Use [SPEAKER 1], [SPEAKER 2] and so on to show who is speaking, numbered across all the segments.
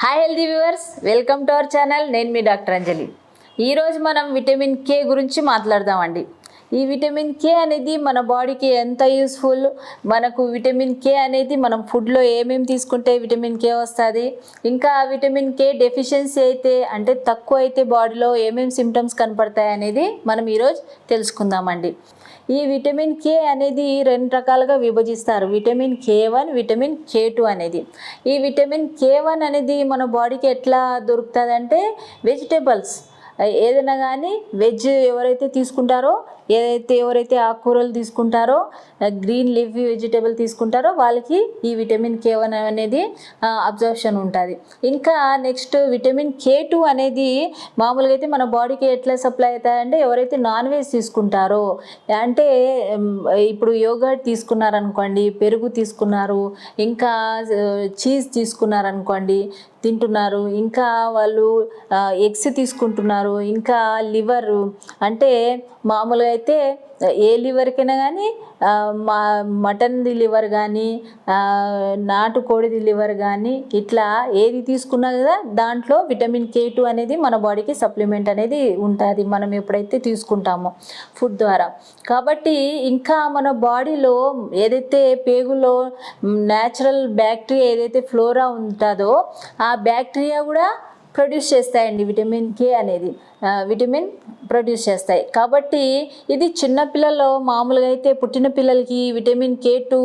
[SPEAKER 1] Hi healthy viewers, welcome to our channel. నేను మీ doctor అంజలి. ఈరోజు మనం విటమిన్ కే గురించి మాట్లాడదామండి. ఈ విటమిన్ కే అనేది మన బాడీకి ఎంత యూస్ఫుల్, మనకు విటమిన్ కే అనేది మనం ఫుడ్లో ఏమేమి తీసుకుంటే విటమిన్ కే వస్తుంది, ఇంకా విటమిన్ కే డెఫిషియన్సీ అయితే అంటే తక్కువ అయితే బాడీలో ఏమేమి సిమ్టమ్స్ కనపడతాయి అనేది మనం ఈరోజు తెలుసుకుందామండి. ఈ విటమిన్ కే అనేది రెండు రకాలుగా విభజిస్తారు. విటమిన్ కే1, విటమిన్ కే2 అనేది. ఈ విటమిన్ కే1 అనేది మన బాడీకి ఎట్లా దొరుకుతుంది అంటే వెజిటేబుల్స్ ఏదైనా కానీ వెజ్ ఎవరైతే తీసుకుంటారో, ఎవరైతే ఆకుకూరలు తీసుకుంటారో, గ్రీన్ లీఫీ వెజిటేబుల్ తీసుకుంటారో వాళ్ళకి ఈ విటమిన్ కే1 అనేది అబ్జర్ప్షన్ ఉంటుంది. ఇంకా నెక్స్ట్ విటమిన్ కే2 అనేది మామూలుగా అయితే మన బాడీకి ఎట్లా సప్లై అవుతాయంటే ఎవరైతే నాన్ వెజ్ తీసుకుంటారో, అంటే ఇప్పుడు యోగర్ట్ తీసుకున్నారనుకోండి, పెరుగు తీసుకున్నారు, ఇంకా చీజ్ తీసుకున్నారనుకోండి తింటున్నారు, ఇంకా వాళ్ళు ఎగ్స్ తీసుకుంటున్నారు, ఇంకా లివర్ అంటే మామూలుగా అయితే ఏ లివర్కైనా కానీ మటన్ది లివర్ కానీ నాటుకోడిది లివర్ కానీ ఇట్లా ఏది తీసుకున్నా కదా దాంట్లో విటమిన్ కే2 అనేది మన బాడీకి సప్లిమెంట్ అనేది ఉంటుంది మనం ఎప్పుడైతే తీసుకుంటామో ఫుడ్ ద్వారా. కాబట్టి ఇంకా మన బాడీలో ఏదైతే పేగులో న్యాచురల్ బ్యాక్టీరియా ఏదైతే ఫ్లోరా ఉంటుందో ఆ బ్యాక్టీరియా కూడా ప్రొడ్యూస్ చేస్తాయండి. విటమిన్ కే అనేది విటమిన్ ప్రొడ్యూస్ చేస్తాయి. కాబట్టి ఇది చిన్నపిల్లల్లో మామూలుగా అయితే పుట్టిన పిల్లలకి విటమిన్ కే2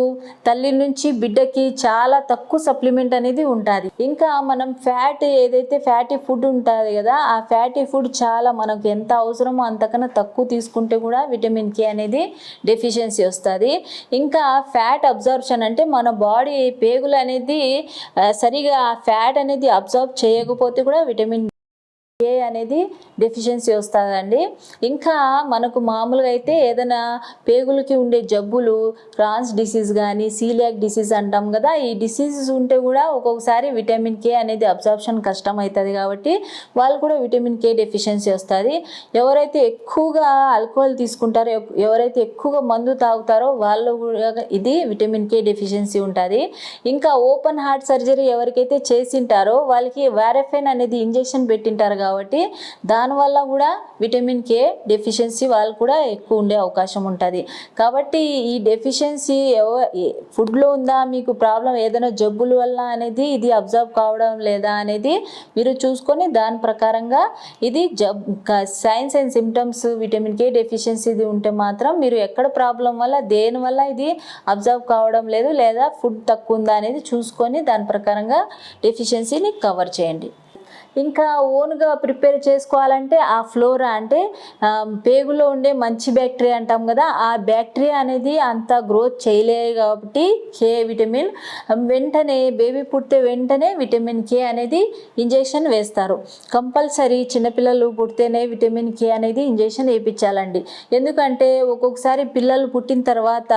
[SPEAKER 1] తల్లి నుంచి బిడ్డకి చాలా తక్కువ సప్లిమెంట్ అనేది ఉంటుంది. ఇంకా మనం ఏదైతే ఫ్యాటీ ఫుడ్ ఉంటుంది కదా, ఆ ఫ్యాటీ ఫుడ్ చాలా మనకు ఎంత అవసరమో అంతకన్నా తక్కువ తీసుకుంటే కూడా విటమిన్ కే అనేది డెఫిషియన్సీ వస్తుంది. ఇంకా ఫ్యాట్ అబ్జార్ప్షన్ అంటే మన బాడీ పేగులు అనేది సరిగా ఫ్యాట్ అనేది అబ్జార్బ్ చేయకపోతే కూడా విటమిన్ కే అనేది డెఫిషియన్సీ వస్తుందండి. ఇంకా మనకు మామూలుగా అయితే ఏదైనా పేగులకి ఉండే జబ్బులు, క్రాన్స్ డిసీజ్ కానీ సీలియాక్ డిసీజ్ అంటాం కదా, ఈ డిసీజెస్ ఉంటే కూడా ఒక్కొక్కసారి విటమిన్ కే అనేది అబ్జార్ప్షన్ కష్టం అవుతుంది. కాబట్టి వాళ్ళు కూడా విటమిన్ కే డెఫిషియన్సీ వస్తుంది. ఎవరైతే ఎక్కువగా ఆల్కహాల్ తీసుకుంటారో, ఎవరైతే ఎక్కువగా మందు తాగుతారో వాళ్ళు కూడా ఇది విటమిన్ కే డెఫిషియన్సీ ఉంటుంది. ఇంకా ఓపెన్ హార్ట్ సర్జరీ ఎవరికైతే చేసింటారో వాళ్ళకి వారెఫైన్ అనేది ఇంజెక్షన్ పెట్టింటారు కాబట్టి దానివల్ల కూడా విటమిన్ కే డెఫిషియన్సీ వాళ్ళు కూడా ఎక్కువ ఉండే అవకాశం ఉంటుంది. కాబట్టి ఈ డెఫిషియన్సీ ఫుడ్లో ఉందా, మీకు ప్రాబ్లం ఏదైనా జబ్బుల వల్ల అనేది ఇది అబ్జర్వ్ కావడం లేదా అనేది మీరు చూసుకొని దాని ప్రకారంగా ఇది science and symptoms vitamin K deficiency ఉంటే మాత్రం మీరు ఎక్కడ ప్రాబ్లం వల్ల దేనివల్ల ఇది అబ్జర్వ్ కావడం లేదు లేదా ఫుడ్ తక్కువ ఉందా అనేది చూసుకొని దాని ప్రకారంగా డెఫిషియన్సీని కవర్ చేయండి. ఇంకా ఓన్గా ప్రిపేర్ చేసుకోవాలంటే ఆ ఫ్లోరా అంటే పేగులో ఉండే మంచి బ్యాక్టీరియా అంటాం కదా, ఆ బ్యాక్టీరియా అనేది అంత గ్రోత్ చేయలేదు. కాబట్టి కే విటమిన్ వెంటనే బేబీ పుట్టే వెంటనే విటమిన్ కే అనేది ఇంజెక్షన్ వేస్తారు. కంపల్సరీ చిన్నపిల్లలు పుడితేనే విటమిన్ కే అనేది ఇంజెక్షన్ వేయించాలండి. ఎందుకంటే ఒక్కొక్కసారి పిల్లలు పుట్టిన తర్వాత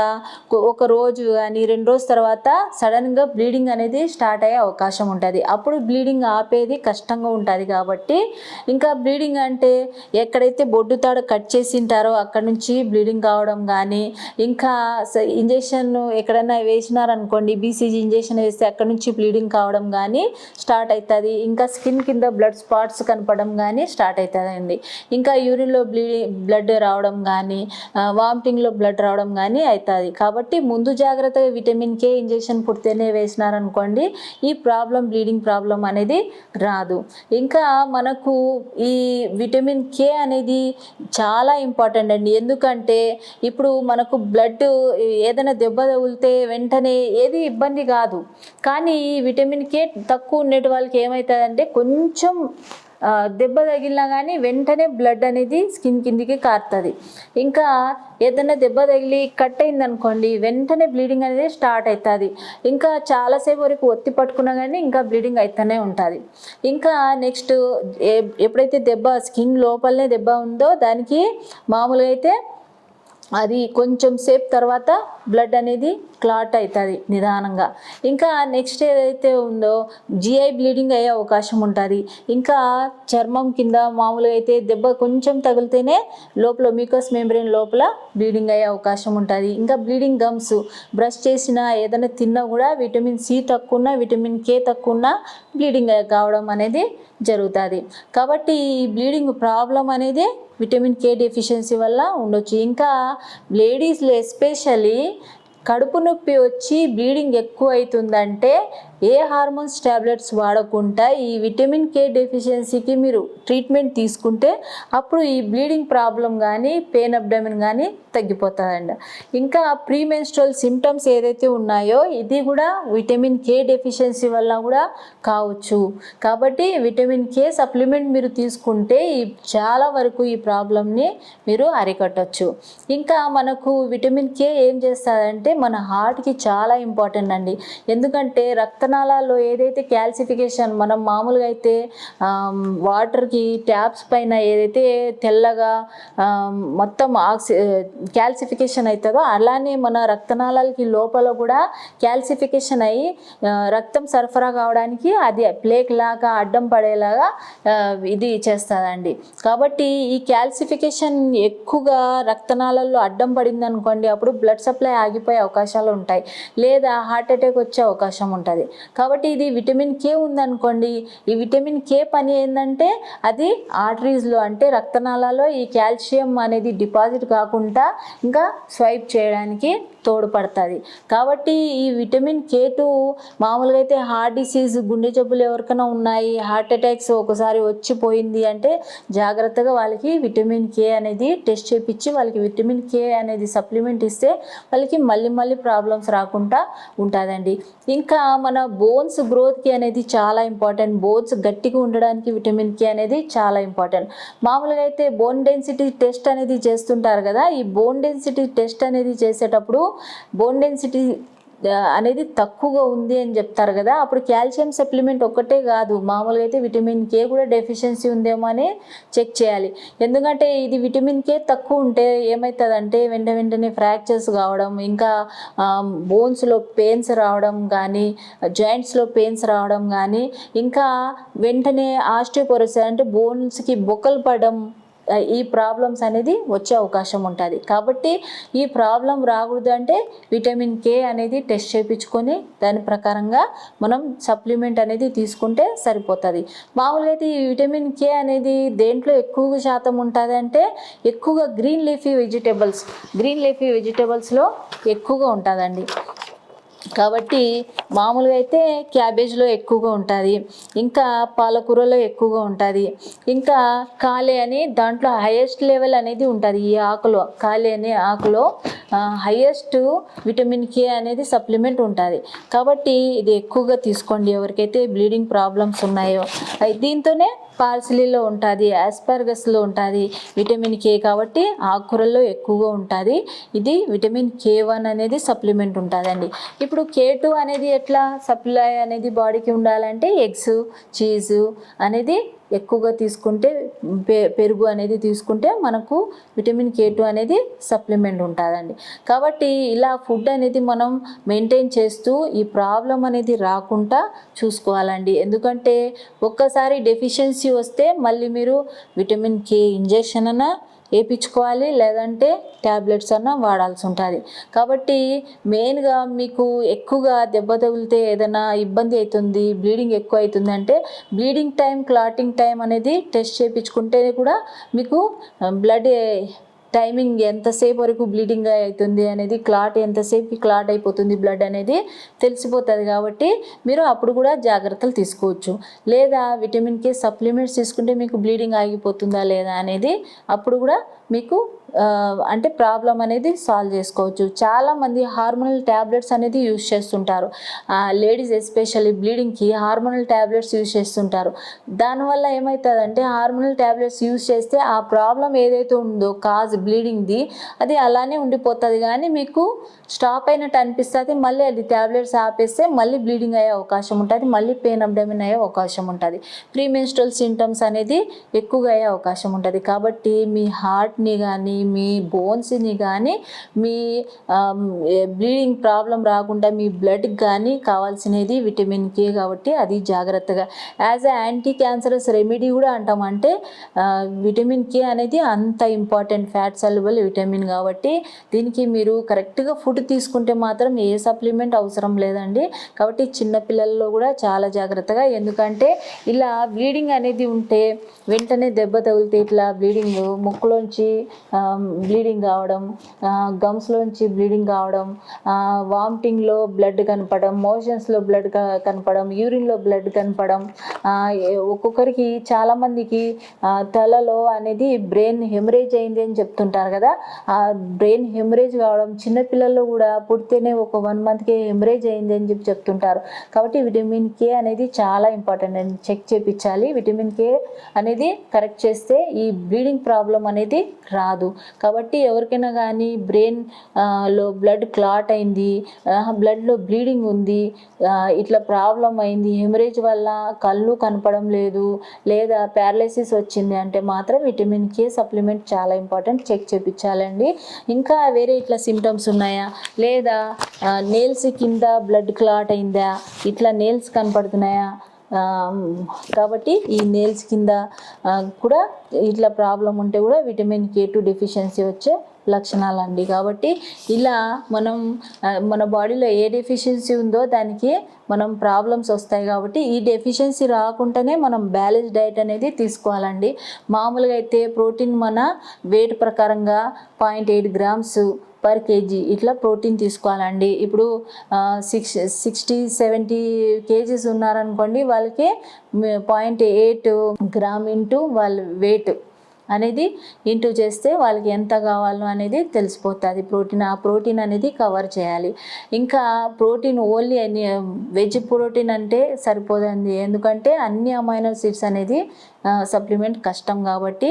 [SPEAKER 1] ఒక రోజు కానీ 2 రోజుల తర్వాత సడన్గా బ్లీడింగ్ అనేది స్టార్ట్ అయ్యే అవకాశం ఉంటుంది. అప్పుడు బ్లీడింగ్ ఆపేది కష్టంగా ఉంటుంది. కాబట్టి ఇంకా బ్లీడింగ్ అంటే ఎక్కడైతే బొడ్డు తాడు కట్ చేసింటారో అక్కడ నుంచి బ్లీడింగ్ కావడం కానీ, ఇంకా ఇంజెక్షన్ ఎక్కడైనా వేసినారనుకోండి, బీసీజీ ఇంజెక్షన్ వేస్తే అక్కడ నుంచి బ్లీడింగ్ కావడం కానీ స్టార్ట్ అవుతుంది. ఇంకా స్కిన్ కింద బ్లడ్ స్పాట్స్ కనపడడం కానీ స్టార్ట్ అవుతుందండి. ఇంకా యూరిన్లో బ్లడ్ రావడం కానీ, వామిటింగ్లో బ్లడ్ రావడం కానీ అవుతుంది. కాబట్టి ముందు జాగ్రత్తగా విటమిన్ కే ఇంజెక్షన్ పుడితేనే వేసినారనుకోండి ఈ బ్లీడింగ్ ప్రాబ్లం అనేది రాదు. ఇంకా మనకు ఈ విటమిన్ కే అనేది చాలా ఇంపార్టెంట్ అండి. ఎందుకంటే ఇప్పుడు మనకు బ్లడ్ ఏదైనా దెబ్బ తగిలితే వెంటనే ఏది ఇబ్బంది కాదు, కానీ విటమిన్ కే తక్కువ ఉండే వాళ్ళకి ఏమవుతుందంటే కొంచెం దెబ్బ తగిలినా కానీ వెంటనే బ్లడ్ అనేది స్కిన్ కిందికి కారుతుంది. ఇంకా ఏదైనా దెబ్బ తగిలి కట్ అయింది అనుకోండి వెంటనే బ్లీడింగ్ అనేది స్టార్ట్ అవుతుంది. ఇంకా చాలాసేపు వరకు ఒత్తి పట్టుకున్నా కానీ ఇంకా బ్లీడింగ్ అవుతూనే ఉంటుంది. ఇంకా నెక్స్ట్ ఎప్పుడైతే స్కిన్ లోపలనే దెబ్బ ఉందో దానికి మామూలుగా అయితే అది కొంచెం సేపు తర్వాత బ్లడ్ అనేది క్లాట్ అవుతుంది నిదానంగా. ఇంకా నెక్స్ట్ ఏదైతే ఉందో జిఐ బ్లీడింగ్ అయ్యే అవకాశం ఉంటుంది. ఇంకా చర్మం కింద మామూలుగా అయితే దెబ్బ కొంచెం తగిలితేనే లోపల మ్యూకస్ మెంబ్రేన్ లోపల బ్లీడింగ్ అయ్యే అవకాశం ఉంటుంది. ఇంకా బ్లీడింగ్ గమ్స్, బ్రష్ చేసినా ఏదైనా తిన్నా కూడా విటమిన్ సి తక్కువ ఉన్నా, విటమిన్ కే తక్కువ ఉన్నా బ్లీడింగ్ కావడం అనేది జరుగుతుంది. కాబట్టి ఈ బ్లీడింగ్ ప్రాబ్లం అనేది విటమిన్ కే డెఫిషియన్సీ వల్ల ఉండొచ్చు. ఇంకా లేడీస్లో ఎస్పెషల్లీ కడుపు నొప్పి వచ్చి బ్లీడింగ్ ఎక్కువ అవుతుందంటే ఏ హార్మోన్స్ ట్యాబ్లెట్స్ వాడకుండా ఈ విటమిన్ కే డెఫిషియన్సీకి మీరు ట్రీట్మెంట్ తీసుకుంటే అప్పుడు ఈ బ్లీడింగ్ ప్రాబ్లం కానీ పెయిన్ అబ్డమిన్ కానీ తగ్గిపోతుందండి. ఇంకా ప్రీమెన్స్ట్రల్ సిమ్టమ్స్ ఏదైతే ఉన్నాయో ఇది కూడా విటమిన్ కే డెఫిషియన్సీ వల్ల కూడా కావచ్చు. కాబట్టి విటమిన్ కే సప్లిమెంట్ మీరు తీసుకుంటే చాలా వరకు ఈ ప్రాబ్లమ్ని మీరు అరికట్టవచ్చు. ఇంకా మనకు విటమిన్ కే ఏం చేస్తుందంటే మన హార్ట్కి చాలా ఇంపార్టెంట్ అండి. ఎందుకంటే రక్తనాళాల్లో ఏదైతే క్యాల్సిఫికేషన్, మనం మామూలుగా అయితే వాటర్కి ట్యాప్స్ పైన ఏదైతే తెల్లగా మొత్తం క్యాల్సిఫికేషన్ అవుతుందో అలానే మన రక్తనాళాలకి లోపల కూడా క్యాల్సిఫికేషన్ అయ్యి రక్తం సరఫరా కావడానికి అది ప్లేక్ లాగా అడ్డం పడేలాగా ఇది చేస్తుందండి. కాబట్టి ఈ క్యాల్సిఫికేషన్ ఎక్కువగా రక్తనాళాల్లో అడ్డం పడింది అనుకోండి, అప్పుడు బ్లడ్ సప్లై ఆగిపోయే అవకాశాలు ఉంటాయి, లేదా హార్ట్ అటాక్ వచ్చే అవకాశం ఉంటుంది. కాబట్టి ఇది విటమిన్ కే ఉందనుకోండి, ఈ విటమిన్ కే పని ఏంటంటే అది ఆర్టరీస్లో అంటే రక్తనాళాల్లో ఈ కాల్షియం అనేది డిపాజిట్ కాకుండా ఇంకా స్వైప్ చేయడానికి తోడ్పడుతుంది. కాబట్టి ఈ విటమిన్ కే2 మామూలుగా అయితే హార్ట్ డిసీజ్, గుండె జబ్బులు ఎవరికైనా ఉన్నాయి, హార్ట్ అటాక్స్ ఒకసారి వచ్చిపోయింది అంటే జాగ్రత్తగా వాళ్ళకి విటమిన్ కే అనేది టెస్ట్ చేయించి వాళ్ళకి విటమిన్ కే అనేది సప్లిమెంట్ ఇస్తే వాళ్ళకి మళ్ళీ ప్రాబ్లమ్స్ రాకుండా ఉంటుందండి. ఇంకా మన బోన్స్ గ్రోత్కి అనేది చాలా ఇంపార్టెంట్. బోన్స్ గట్టిగా ఉండడానికి విటమిన్ కే అనేది చాలా ఇంపార్టెంట్. మామూలుగా అయితే బోన్ డెన్సిటీ టెస్ట్ అనేది చేస్తుంటారు కదా, ఈ బోన్ డెన్సిటీ టెస్ట్ అనేది చేసేటప్పుడు బోన్ డెన్సిటీ అనేది తక్కువగా ఉంది అని చెప్తారు కదా, అప్పుడు కాల్షియం సప్లిమెంట్ ఒక్కటే కాదు, మామూలుగా అయితే విటమిన్ కే కూడా డెఫిషియన్సీ ఉందేమో అని చెక్ చేయాలి. ఎందుకంటే ఇది విటమిన్ కే తక్కువ ఉంటే ఏమవుతుందంటే వెంటనే ఫ్రాక్చర్స్ కావడం, ఇంకా బోన్స్లో పెయిన్స్ రావడం కానీ, జాయింట్స్లో పెయిన్స్ రావడం కానీ, ఇంకా వెంటనే ఆస్టియోపోరోసిస్ అంటే బోన్స్కి బొక్కలు పడడం, ఈ ప్రాబ్లమ్స్ అనేది వచ్చే అవకాశం ఉంటుంది. కాబట్టి ఈ ప్రాబ్లం రాకూడదు అంటే విటమిన్ కే అనేది టెస్ట్ చేయించుకొని దాని ప్రకారంగా మనం సప్లిమెంట్ అనేది తీసుకుంటే సరిపోతుంది. మామూలుగా అయితే ఈ విటమిన్ కే అనేది దేంట్లో ఎక్కువ శాతం ఉంటుంది అంటే ఎక్కువగా గ్రీన్ లీఫీ వెజిటేబుల్స్లో ఎక్కువగా ఉంటుందండి. కాబట్టి మామూలుగా అయితే క్యాబేజ్లో ఎక్కువగా ఉంటుంది, ఇంకా పాలకూరలో ఎక్కువగా ఉంటుంది, ఇంకా కాలే అని దాంట్లో హైయెస్ట్ లెవెల్ అనేది ఉంటుంది. ఈ ఆకులో కాలే అనే ఆకులో హైయెస్ట్ విటమిన్ కే అనేది సప్లిమెంట్ ఉంటుంది. కాబట్టి ఇది ఎక్కువగా తీసుకోండి ఎవరికైతే బ్లీడింగ్ ప్రాబ్లమ్స్ ఉన్నాయో. దీంతోనే పార్సిలీలో ఉంటుంది, ఆస్పార్గస్లో ఉంటుంది విటమిన్ కే, కాబట్టి ఆకుకూరల్లో ఎక్కువగా ఉంటుంది. ఇది విటమిన్ కే1 అనేది సప్లిమెంట్ ఉంటుందండి. ఇప్పుడు కే2 అనేది ఎట్లా సప్లై అనేది బాడీకి ఉండాలంటే ఎగ్స్, చీజు అనేది ఎక్కువగా తీసుకుంటే, పెరుగు అనేది తీసుకుంటే మనకు విటమిన్ కే2 అనేది సప్లిమెంట్ ఉంటుందండి. కాబట్టి ఇలా ఫుడ్ అనేది మనం మెయింటైన్ చేస్తూ ఈ ప్రాబ్లం అనేది రాకుండా చూసుకోవాలండి. ఎందుకంటే ఒక్కసారి డెఫిషియన్సీ వస్తే మళ్ళీ మీరు విటమిన్ కే ఇంజెక్షన్ అన్నా వేయించుకోవాలి, లేదంటే ట్యాబ్లెట్స్ అన్నా వాడాల్సి ఉంటుంది. కాబట్టి మెయిన్గా మీకు ఎక్కువగా దెబ్బ తగిలితే ఏదైనా ఇబ్బంది అవుతుంది, బ్లీడింగ్ ఎక్కువ అవుతుంది అంటే బ్లీడింగ్ టైం, క్లాటింగ్ టైం అనేది టెస్ట్ చేయించుకుంటే కూడా మీకు బ్లడ్ టైమింగ్ ఎంతసేపు వరకు బ్లీడింగ్ అవుతుంది అనేది, ఎంతసేపుకి క్లాట్ అయిపోతుంది బ్లడ్ అనేది తెలిసిపోతుంది. కాబట్టి మీరు అప్పుడు కూడా జాగ్రత్తలు తీసుకోవచ్చు. లేదా విటమిన్ కే సప్లిమెంట్స్ తీసుకుంటే మీకు బ్లీడింగ్ ఆగిపోతుందా లేదా అనేది అప్పుడు కూడా మీకు అంటే ప్రాబ్లం అనేది సాల్వ్ చేసుకోవచ్చు. చాలామంది హార్మోనల్ ట్యాబ్లెట్స్ అనేది యూజ్ చేస్తుంటారు. లేడీస్ ఎస్పెషల్లీ బ్లీడింగ్కి హార్మోనల్ ట్యాబ్లెట్స్ యూజ్ చేస్తుంటారు. దానివల్ల ఏమవుతుందంటే హార్మోనల్ ట్యాబ్లెట్స్ యూజ్ చేస్తే ఆ ప్రాబ్లం ఏదైతే ఉందో బ్లీడింగ్ది అది అలానే ఉండిపోతుంది, కానీ మీకు స్టాప్ అయినట్టు అనిపిస్తుంది. మళ్ళీ అది ట్యాబ్లెట్స్ ఆపేస్తే మళ్ళీ బ్లీడింగ్ అయ్యే అవకాశం ఉంటుంది, మళ్ళీ పెయిన్ అబ్డమిన్ అయ్యే అవకాశం ఉంటుంది, ప్రీమెన్స్ట్రల్ సింటమ్స్ అనేది ఎక్కువగా అయ్యే అవకాశం ఉంటుంది. కాబట్టి మీ హార్ట్ని కానీ మీ బోన్స్ని కానీ మీ బ్లీడింగ్ ప్రాబ్లం రాకుండా మీ బ్లడ్కి కానీ కావాల్సినది విటమిన్ కే కాబట్టి అది జాగ్రత్తగా as a anti cancerous remedy కూడా అంటాం. అంటే విటమిన్ కే అనేది అంత ఇంపార్టెంట్ ఫ్యాట్ సాల్యుబుల్ విటమిన్ కాబట్టి దీనికి మీరు కరెక్ట్గా ఫుడ్ తీసుకుంటే మాత్రం ఏ సప్లిమెంట్ అవసరం లేదండి. కాబట్టి చిన్నపిల్లల్లో కూడా చాలా జాగ్రత్తగా, ఎందుకంటే ఇలా బ్లీడింగ్ అనేది ఉంటే వెంటనే దెబ్బ తగిలితే ఇట్లా బ్లీడింగ్ ముక్కులోంచి బ్లీడింగ్ కావడం, గమ్స్లోంచి బ్లీడింగ్ కావడం, వామిటింగ్లో బ్లడ్ కనపడడం, మోషన్స్లో బ్లడ్ కనపడడం, యూరిన్లో బ్లడ్ కనపడడం, ఒక్కొక్కరికి చాలామందికి తలలో అనేది బ్రెయిన్ హెమరేజ్ అయింది అని చెప్తుంటారు కదా. ఆ బ్రెయిన్ హెమరేజ్ కావడం, చిన్నపిల్లల్లో కూడా పుడితేనే ఒక 1 monthకే హెమరేజ్ అయింది అని చెప్తుంటారు. కాబట్టి విటమిన్ కే అనేది చాలా ఇంపార్టెంట్ అండి, చెక్ చేయించాలి. విటమిన్ కే అనేది కరెక్ట్ చేస్తే ఈ బ్లీడింగ్ ప్రాబ్లం అనేది రాదు. కాబట్టి ఎవరికైనా కానీ బ్రెయిన్లో బ్లడ్ క్లాట్ అయింది, బ్లడ్లో బ్లీడింగ్ ఉంది, ఇట్లా ప్రాబ్లం అయింది, హెమరేజ్ వల్ల కళ్ళు కనపడం లేదు, లేదా ప్యారలైసిస్ వచ్చింది అంటే మాత్రం విటమిన్ కే సప్లిమెంట్ చాలా ఇంపార్టెంట్, చెక్ చేయించాలండి. ఇంకా వేరే ఇట్లా సిమ్టమ్స్ ఉన్నాయా, లేదా నెయిల్స్ కింద బ్లడ్ క్లాట్ అయిందా, ఇట్లా నెయిల్స్ కనపడుతున్నాయా, కాబట్టి ఈ నెయిల్స్ కింద కూడా ఇట్లా ప్రాబ్లం ఉంటే కూడా విటమిన్ K2 డెఫిషియన్సీ వచ్చే లక్షణాలండి. కాబట్టి ఇలా మనం మన బాడీలో ఏ డెఫిషియన్సీ ఉందో దానికి మనం ప్రాబ్లమ్స్ వస్తాయి. కాబట్టి ఈ డెఫిషియన్సీ రాకుండానే మనం బ్యాలెన్స్ డైట్ అనేది తీసుకోవాలండి. మామూలుగా అయితే ప్రోటీన్ మన వెయిట్ ప్రకారంగా 0.8 grams per kg ఇట్లా ప్రోటీన్ తీసుకోవాలండి. ఇప్పుడు 60-70 kgs ఉన్నారనుకోండి, వాళ్ళకి 0.8 gram ఇంటూ వాళ్ళ వెయిట్ అనేది ఇంటూ చేస్తే వాళ్ళకి ఎంత కావాలో అనేది తెలిసిపోతుంది. ఆ ప్రోటీన్ అనేది కవర్ చేయాలి. ఇంకా ప్రోటీన్ ఓన్లీ వెజ్ ప్రోటీన్ అంటే సరిపోదండి, ఎందుకంటే అన్ని అమైనో యాసిడ్స్ అనేది సప్లిమెంట్ కష్టం కాబట్టి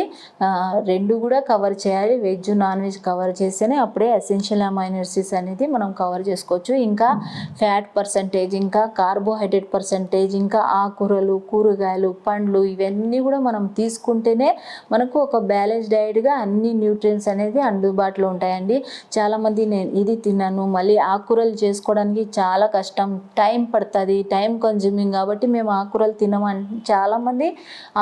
[SPEAKER 1] రెండు కూడా కవర్ చేయాలి. వెజ్ నాన్ వెజ్ కవర్ చేస్తేనే అప్పుడే ఎసెన్షియల్ అమైనో యాసిడ్స్ అనేది మనం కవర్ చేసుకోవచ్చు. ఇంకా ఫ్యాట్ పర్సంటేజ్, ఇంకా కార్బోహైడ్రేట్ పర్సంటేజ్, ఇంకా ఆకుకూరలు, కూరగాయలు, పండ్లు ఇవన్నీ కూడా మనం తీసుకుంటేనే మనకు ఒక బ్యాలెన్స్ డైట్గా అన్ని న్యూట్రియంట్స్ అనేది అందుబాటులో ఉంటాయండి. చాలామంది నేను ఇది తిన్నాను, మళ్ళీ ఆకుకూరలు చేసుకోవడానికి చాలా కష్టం, టైం పడుతుంది, టైం కన్జ్యూమింగ్ కాబట్టి మేము ఆకుకూరలు తినమని చాలామంది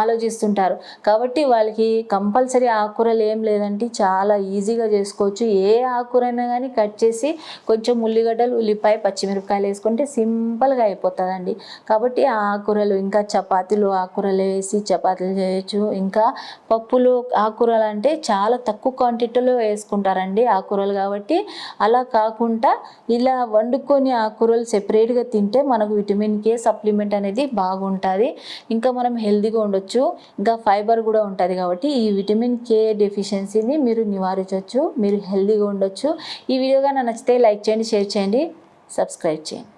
[SPEAKER 1] ఆలోచిస్తుంటారు. కాబట్టి వాళ్ళకి కంపల్సరీ ఆకుకూరలు ఏం లేదంటే చాలా ఈజీగా చేసుకోవచ్చు. ఏ ఆకుకూరైనా కానీ కట్ చేసి కొంచెం ఉల్లిగడ్డలు, ఉల్లిపాయ, పచ్చిమిరపకాయలు వేసుకుంటే సింపుల్గా అయిపోతుందండి. కాబట్టి ఆ ఆకుకూరలు, ఇంకా చపాతీలు ఆకుకూరలు వేసి చపాతీలు చేయొచ్చు. ఇంకా పప్పులు ఆకుకూరలు అంటే చాలా తక్కువ క్వాంటిటీలో వేసుకుంటారండి ఆకుకూరలు. కాబట్టి అలా కాకుండా ఇలా వండుకొని ఆకుకూరలు సెపరేట్గా తింటే మనకు విటమిన్ కే సప్లిమెంట్ అనేది బాగుంటుంది. ఇంకా మనం హెల్తీగా ఉండొచ్చు, ఇంకా ఫైబర్ కూడా ఉంటుంది. కాబట్టి ఈ విటమిన్ కే డెఫిషియన్సీని మీరు నివారించవచ్చు, మీరు హెల్తీగా ఉండొచ్చు. ఈ వీడియో కానీ నచ్చితే లైక్ చేయండి, షేర్ చేయండి, సబ్స్క్రైబ్ చేయండి.